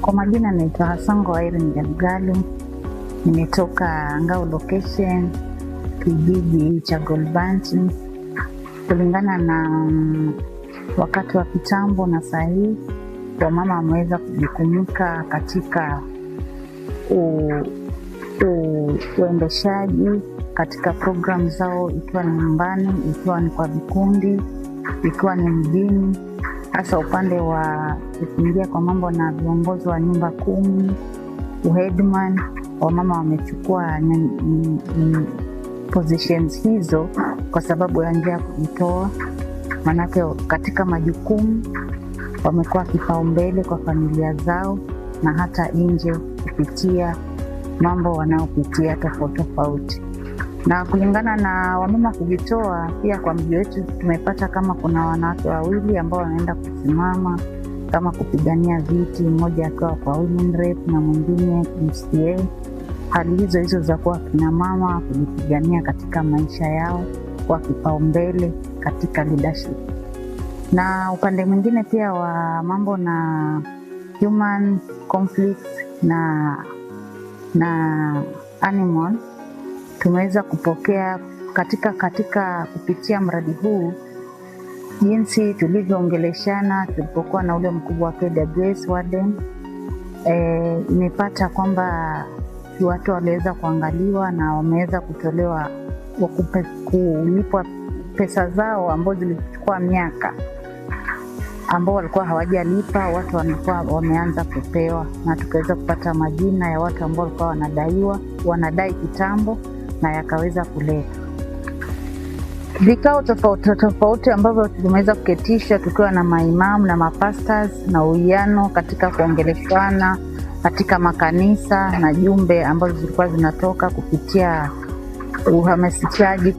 Kwa majina naitwa Hassango Irene Jalgalu. Nimetoka Ngao location, kijiji cha Golbanti. Kulingana na wakati wa kitambo na sahii, wamama wameweza kujikumika katika uendeshaji katika programu zao, ikiwa ni nyumbani, ikiwa ni kwa vikundi, ikiwa ni mjini, hasa upande wa kuingia kwa mambo na viongozi wa nyumba 10, uheadman. Wamama wamechukua positions hizo kwa sababu ya njia ya kujitoa, manake katika majukumu wamekuwa kipaumbele kwa familia zao na hata nje kupitia mambo wanaopitia tofauti. Na kulingana na wamama kujitoa, pia kwa mji wetu tumepata kama kuna wanawake 2 ambao wanaenda kusimama kama kupigania viti, mmoja akiwa kwa women rep na mwingine MCA. Hali hizo za kuwa kina mama kujipigania katika maisha yao kwa kipaumbele katika leadership. Na upande mwingine pia wa mambo na human conflicts na animal, tumeweza kupokea katika kupitia mradi huu, jinsi tulivyoongeleshana tulipokuwa na ule mkubwa wa KWS Warden. Imepata kwamba watu waliweza kuangaliwa na wameweza kutolewa kulipwa pesa zao ambazo zilichukua miaka, ambao walikuwa hawajalipa, watu walikuwa wameanza kupewa, na tukaweza kupata majina ya watu ambao walikuwa wanadai kitambo na yakaweza kuletwa. Vikao tofauti ambavyo tumeweza kuketisha tukiwa na maimamu na mapastors na uwiano katika kuongeleshana katika makanisa na jumbe ambazo zilikuwa zinatoka kupitia uhamasishaji